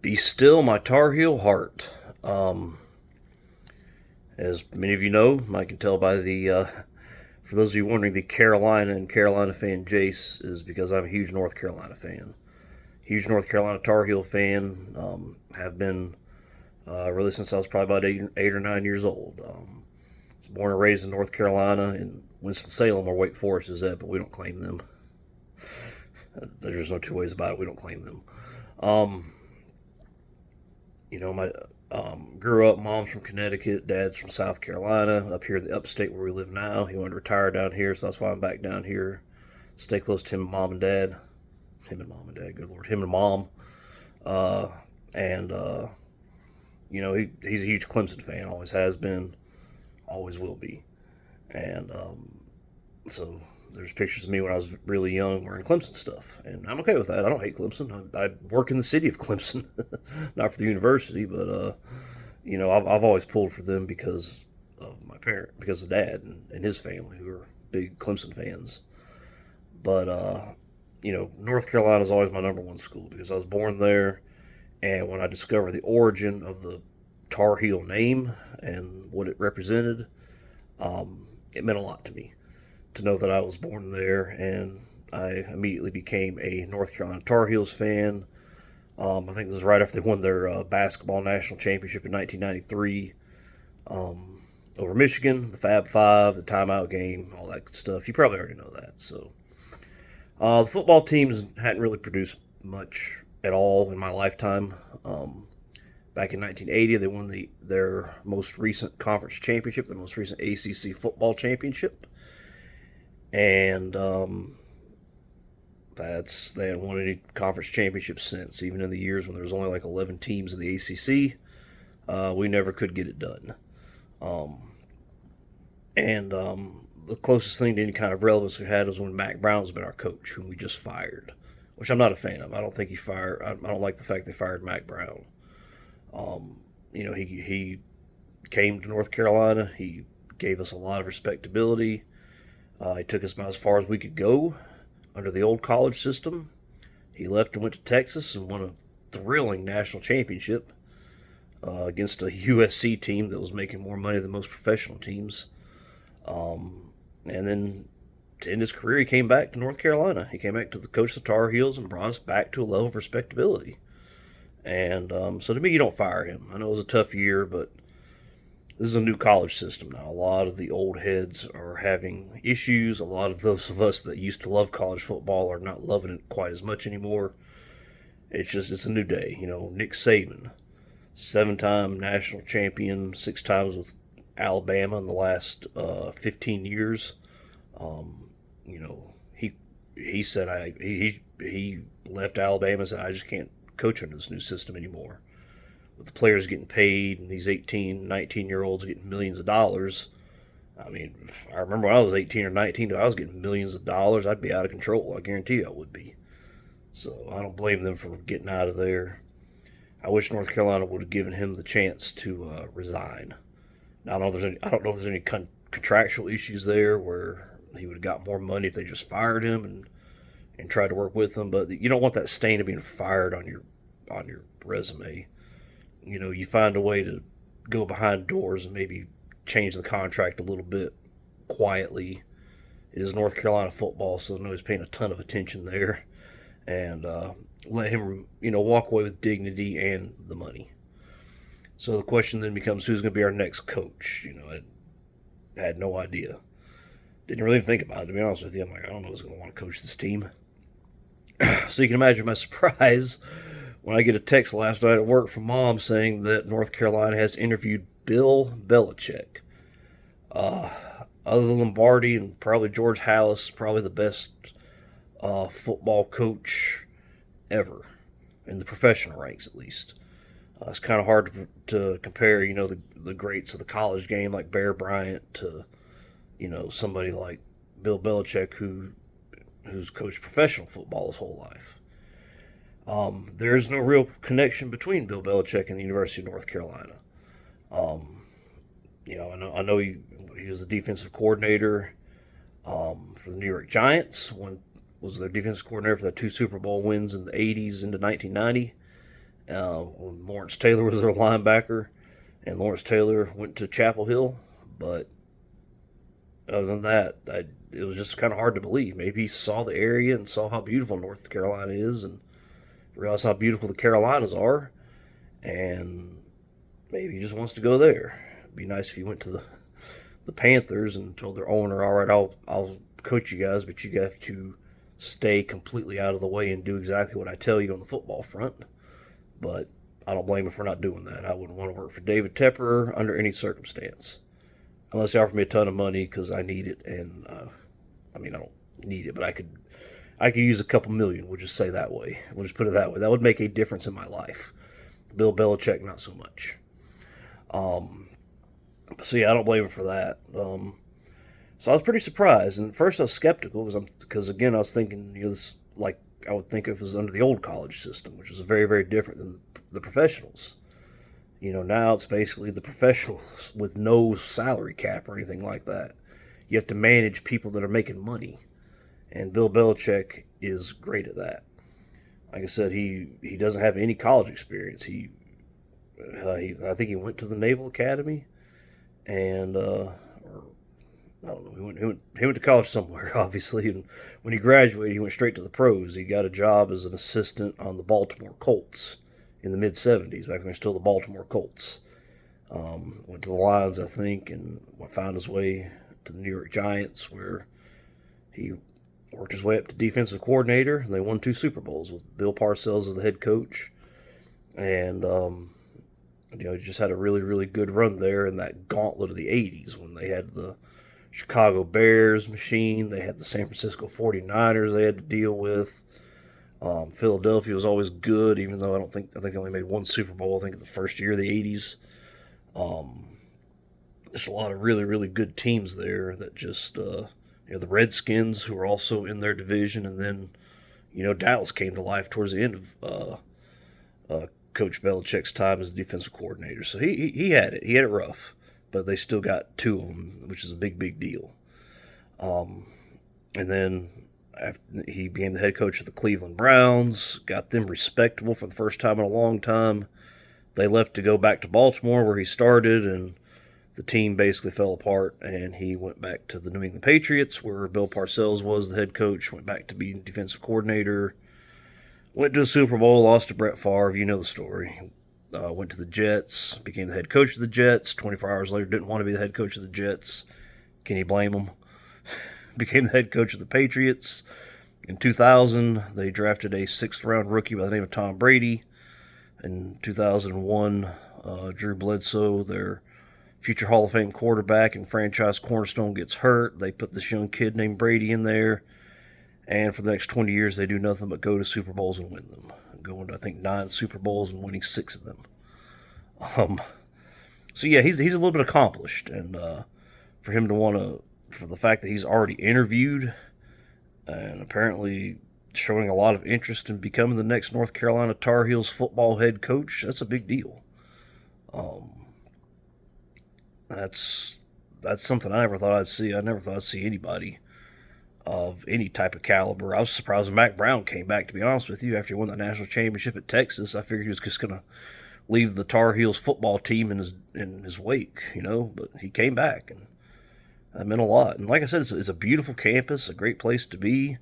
Be still, my Tar Heel heart. Um, as many of you know, I can tell by for those of you wondering, the Carolina and Carolina fan Jace is because I'm a huge North Carolina fan. Huge North Carolina Tar Heel fan. Have been really since I was probably about 8 or 9 years old. I was born and raised in North Carolina in Winston-Salem, where Wake Forest is at, but we don't claim them. There's no two ways about it. We don't claim them. Um, my grew up. Mom's from Connecticut, dad's from South Carolina. Up here, in the upstate where we live now. He wanted to retire down here, so that's why I'm back down here. Stay close to him, and mom and dad. Him and mom and dad. Good lord, him and mom. Uh, and he's a huge Clemson fan. Always has been. Always will be. And so there's pictures of me when I was really young wearing Clemson stuff, and I'm okay with that. I don't hate Clemson. I work in the city of Clemson, not for the university, but I've always pulled for them because of my parent, because of Dad and his family, who are big Clemson fans. But North Carolina is always my number one school because I was born there, and when I discovered the origin of the Tar Heel name and what it represented, it meant a lot to me to know that I was born there, and I immediately became a North Carolina Tar Heels fan. I think this was right after they won their basketball national championship in 1993 over Michigan, the Fab Five, the timeout game, all that good stuff. You probably already know that. So the football teams hadn't really produced much at all in my lifetime. Back in 1980, they won their most recent conference championship, their most recent ACC football championship, and they hadn't won any conference championships since. Even in the years when there was only like 11 teams in the ACC, we never could get it done. And the closest thing to any kind of relevance we had was when Mac Brown's been our coach, whom we just fired, which I'm not a fan of. I don't think he fired. I don't like the fact they fired Mac Brown. He came to North Carolina. He gave us a lot of respectability. He took us about as far as we could go under the old college system. He left and went to Texas and won a thrilling national championship against a USC team that was making more money than most professional teams. And then to end his career, he came back to North Carolina. He came back to the coach of the Tar Heels and brought us back to a level of respectability. And so to me, you don't fire him. I know it was a tough year, but this is a new college system now. A lot of the old heads are having issues. A lot of those of us that used to love college football are not loving it quite as much anymore. It's a new day. Nick Saban, 7-time national champion, 6 times with Alabama in the last 15 years. He said he left Alabama and said, I just can't coach under this new system anymore. With the players getting paid and these 18, 19-year-olds getting millions of dollars. I mean, I remember when I was 18 or 19, if I was getting millions of dollars, I'd be out of control. I guarantee you I would be. So I don't blame them for getting out of there. I wish North Carolina would have given him the chance to resign. Now, I don't know if there's any contractual issues there where he would have got more money if they just fired him and tried to work with him. But you don't want that stain of being fired on your resume. You find a way to go behind doors and maybe change the contract a little bit quietly. It is North Carolina football, so nobody's paying a ton of attention there. And let him, walk away with dignity and the money. So the question then becomes, who's going to be our next coach? I had no idea. Didn't really even think about it, to be honest with you. I'm like, I don't know who's going to want to coach this team. So you can imagine my surprise when I get a text last night at work from Mom saying that North Carolina has interviewed Bill Belichick. Other than Lombardi and probably George Halas, probably the best football coach ever, in the professional ranks at least. It's kind of hard to compare, the greats of the college game like Bear Bryant to, somebody like Bill Belichick who's coached professional football his whole life. There is no real connection between Bill Belichick and the University of North Carolina. I know he was the defensive coordinator for the New York Giants. Was their defensive coordinator for the 2 Super Bowl wins in the 80s into 1990. when Lawrence Taylor was their linebacker, and Lawrence Taylor went to Chapel Hill. But other than that, it was just kind of hard to believe. Maybe he saw the area and saw how beautiful North Carolina is, and realized how beautiful the Carolinas are, and maybe he just wants to go there. It'd be nice if he went to the Panthers and told their owner, "All right, I'll coach you guys, but you have to stay completely out of the way and do exactly what I tell you on the football front." But I don't blame him for not doing that. I wouldn't want to work for David Tepper under any circumstance, unless he offered me a ton of money because I need it. And I mean, I don't need it, but I could use a couple million. We'll just say that way. We'll just put it that way. That would make a difference in my life. Bill Belichick, not so much. So yeah, I don't blame him for that. So I was pretty surprised, and at first I was skeptical because again I was thinking, this like I would think of as under the old college system, which is very very different than the professionals. Now it's basically the professionals with no salary cap or anything like that. You have to manage people that are making money, and Bill Belichick is great at that. Like I said, he doesn't have any college experience. I think he went to the Naval Academy, and or I don't know. He went to college somewhere, obviously, and when he graduated, he went straight to the pros. He got a job as an assistant on the Baltimore Colts in the mid '70s, back when they're still the Baltimore Colts. Went to the Lions, I think, and found his way to the New York Giants, where he worked his way up to defensive coordinator, and they won 2 Super Bowls with Bill Parcells as the head coach. And he just had a really, really good run there in that gauntlet of the '80s when they had the Chicago Bears machine. They had the San Francisco 49ers they had to deal with. Philadelphia was always good, even though I think they only made 1 Super Bowl, I think, in the first year of the '80s. There's a lot of really, really good teams there that just, the Redskins, who were also in their division, and then, Dallas came to life towards the end of Coach Belichick's time as the defensive coordinator. So he had it. He had it rough, but they still got 2 of them, which is a big, big deal. And then after he became the head coach of the Cleveland Browns, got them respectable for the first time in a long time. They left to go back to Baltimore, where he started, and the team basically fell apart, and he went back to the New England Patriots, where Bill Parcells was the head coach, went back to being defensive coordinator, went to a Super Bowl, lost to Brett Favre. You know the story. Went to the Jets, became the head coach of the Jets. 24 hours later, didn't want to be the head coach of the Jets. Can you blame him? Became the head coach of the Patriots. In 2000, they drafted a 6th-round rookie by the name of Tom Brady. In 2001, Drew Bledsoe, their future Hall of Fame quarterback and franchise cornerstone, gets hurt. They put this young kid named Brady in there. And for the next 20 years, they do nothing but go to Super Bowls and win them. Going to, I think, 9 Super Bowls and winning 6 of them. So yeah, he's a little bit accomplished. And for him to want to, for the fact that he's already interviewed and apparently showing a lot of interest in becoming the next North Carolina Tar Heels football head coach, that's a big deal. That's something I never thought I'd see. I never thought I'd see anybody of any type of caliber. I was surprised when Mac Brown came back, to be honest with you, after he won the national championship at Texas. I figured he was just going to leave the Tar Heels football team in his wake, but he came back, and that meant a lot. And like I said, it's a beautiful campus, a great place to be.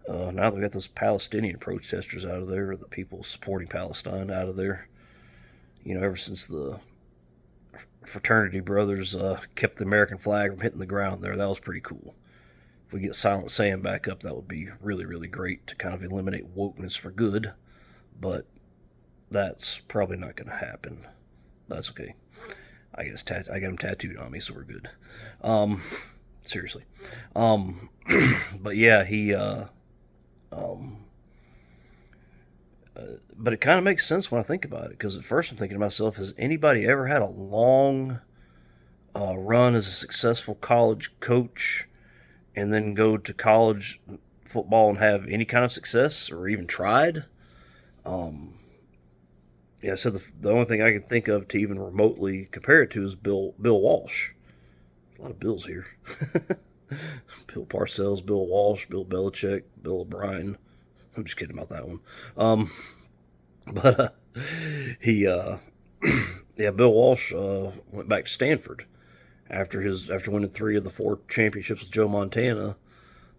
Now that we got those Palestinian protesters out of there, the people supporting Palestine out of there, ever since the fraternity brothers kept the American flag from hitting the ground there, that was pretty cool. If we get Silent Sam back up, that would be really, really great to kind of eliminate wokeness for good. But that's probably not going to happen. That's okay. I got him tattooed on me, so we're good. Seriously. But yeah, but it kind of makes sense when I think about it, because at first I'm thinking to myself, has anybody ever had a long run as a successful college coach and then go to college football and have any kind of success, or even tried? Yeah, so the only thing I can think of to even remotely compare it to is Bill Walsh. A lot of Bills here. Bill Parcells, Bill Walsh, Bill Belichick, Bill O'Brien. I'm just kidding about that one. But he yeah, Bill Walsh went back to Stanford after winning three of the four championships with Joe Montana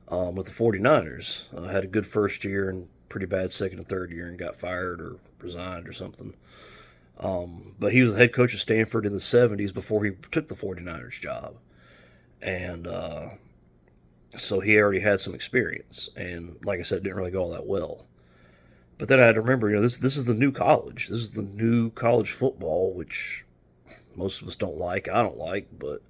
with the 49ers. Had a good first year and pretty bad second and third year and got fired or resigned or something. But he was the head coach of Stanford in the 70s before he took the 49ers job. And so he already had some experience. And like I said, it didn't really go all that well. But then I had to remember, this is the new college. This is the new college football, which most of us don't like. I don't like, but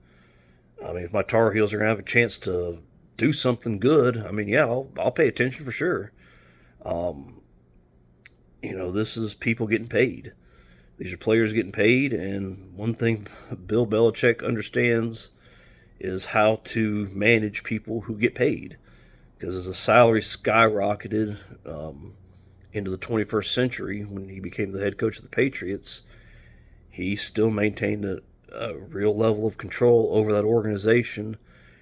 I mean, if my Tar Heels are gonna have a chance to do something good, I mean, yeah, I'll pay attention for sure. Um, this is people getting paid. These are players getting paid, and one thing Bill Belichick understands is how to manage people who get paid. Because as the salary skyrocketed into the 21st century when he became the head coach of the Patriots, he still maintained a real level of control over that organization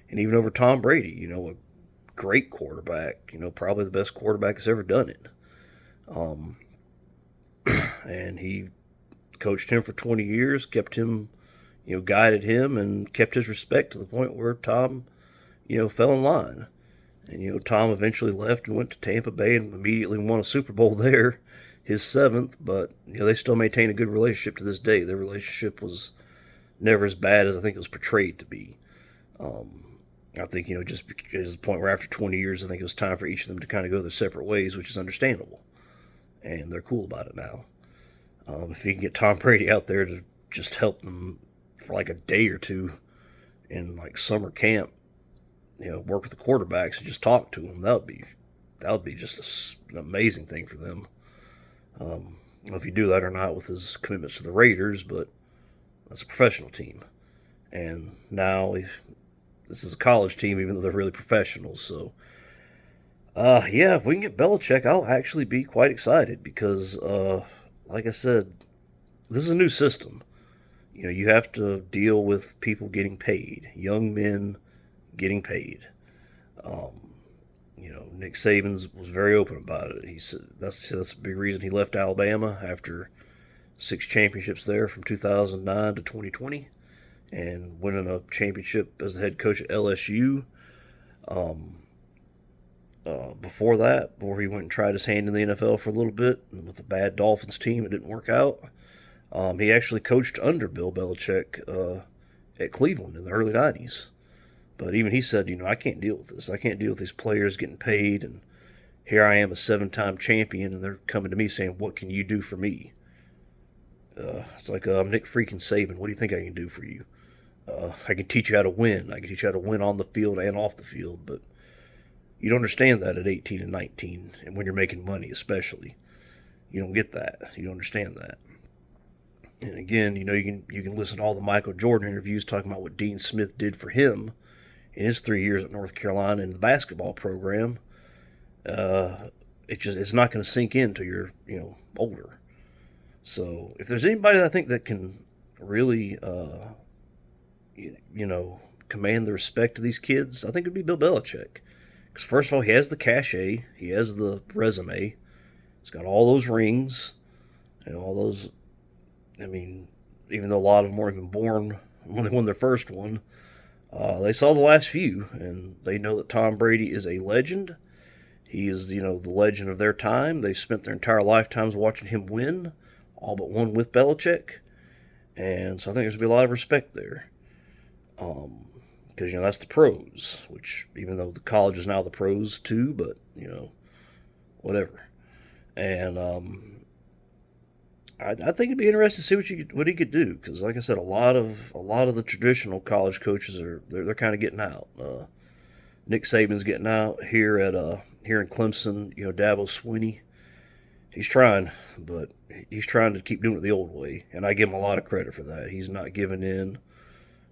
and even over Tom Brady, a great quarterback, probably the best quarterback that's ever done it. Um, and he coached him for 20 years, kept him, guided him, and kept his respect to the point where Tom, fell in line. And, Tom eventually left and went to Tampa Bay and immediately won a Super Bowl there, his seventh. But, they still maintain a good relationship to this day. Their relationship was never as bad as I think it was portrayed to be. I think, just because the point where after 20 years, I think it was time for each of them to kind of go their separate ways, which is understandable. And they're cool about it now. If you can get Tom Brady out there to just help them for like a day or two in like summer camp, work with the quarterbacks and just talk to them, that would be just an amazing thing for them. I don't know if you do that or not with his commitments to the Raiders, but that's a professional team. And now this is a college team, even though they're really professionals. So, yeah, if we can get Belichick, I'll actually be quite excited because, like I said, this is a new system. You have to deal with people getting paid, young men getting paid. Um, Nick Saban was very open about it. He said that's a big reason he left Alabama after six championships there from 2009 to 2020 and winning a championship as the head coach at LSU. Um, before he went and tried his hand in the NFL for a little bit with a bad Dolphins team, it didn't work out. He actually coached under Bill Belichick at Cleveland in the early 90s. But even he said, I can't deal with this. I can't deal with these players getting paid, and here I am, a seven-time champion, and they're coming to me saying, what can you do for me? It's like, I'm Nick freaking Saban. What do you think I can do for you? I can teach you how to win. I can teach you how to win on the field and off the field, but you don't understand that at 18 and 19, and when you're making money especially. You don't get that. You don't understand that. And again, you can listen to all the Michael Jordan interviews talking about what Dean Smith did for him in his 3 years at North Carolina in the basketball program. It's not going to sink in until you're older. So if there's anybody that I think that can really command the respect of these kids, I think it'd be Bill Belichick. Because first of all, he has the cachet, he has the resume, he's got all those rings, and all those. I mean, even though a lot of them weren't even born when they won their first one, they saw the last few, and they know that Tom Brady is a legend. He is, the legend of their time. They spent their entire lifetimes watching him win, all but one with Belichick. And so I think there's going to be a lot of respect there. Because, that's the pros, which, even though the college is now the pros too, but, whatever. And I think it'd be interesting to see what he could do, because, like I said, a lot of the traditional college coaches they're kind of getting out. Nick Saban's getting out here in Clemson. Dabo Swinney, he's trying, but he's trying to keep doing it the old way, and I give him a lot of credit for that. He's not giving in.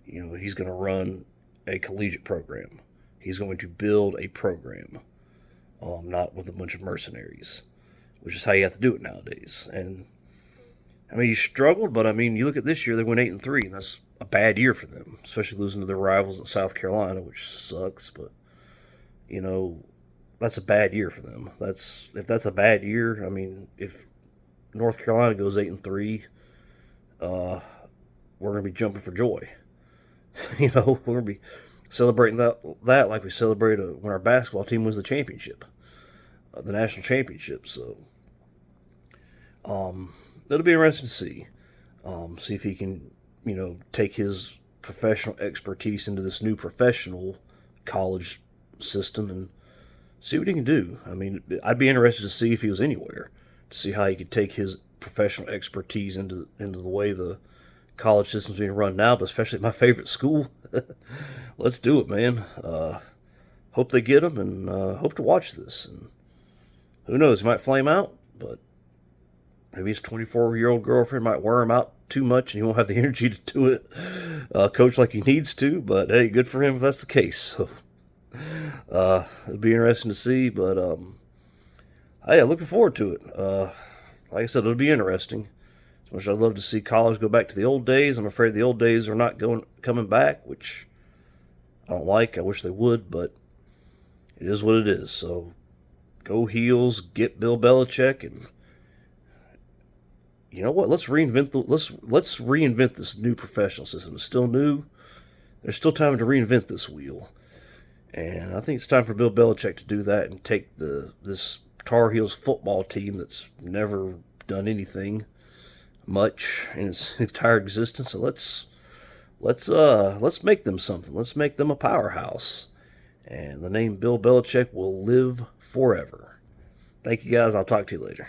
He's going to run a collegiate program. He's going to build a program, not with a bunch of mercenaries, which is how you have to do it nowadays. And I mean, he struggled, but I mean, you look at this year, they went 8-3, and that's a bad year for them, especially losing to their rivals in South Carolina, which sucks. But that's a bad year for them. If that's a bad year, I mean, if North Carolina goes 8-3, we're going to be jumping for joy. We're going to be celebrating that like we celebrated when our basketball team wins the championship, the national championship. So it'll be interesting to see if he can, take his professional expertise into this new professional college system and see what he can do. I mean, I'd be interested to see if he was anywhere, to see how he could take his professional expertise into the way the college system's being run now, but especially at my favorite school. Let's do it, man. Hope they get him, and hope to watch this. And who knows, he might flame out, but maybe his 24-year-old girlfriend might wear him out too much, and he won't have the energy to do it, coach like he needs to. But hey, good for him if that's the case. So it'll be interesting to see. But hey, I'm looking forward to it. Like I said, it'll be interesting. As much as I'd love to see college go back to the old days, I'm afraid the old days are not coming back, which I don't like. I wish they would, but it is what it is. So go Heels, get Bill Belichick, and you know what? Let's reinvent this new professional system. It's still new. There's still time to reinvent this wheel, and I think it's time for Bill Belichick to do that and take this Tar Heels football team that's never done anything much in its entire existence. So let's make them something. Let's make them a powerhouse, and the name Bill Belichick will live forever. Thank you guys. I'll talk to you later.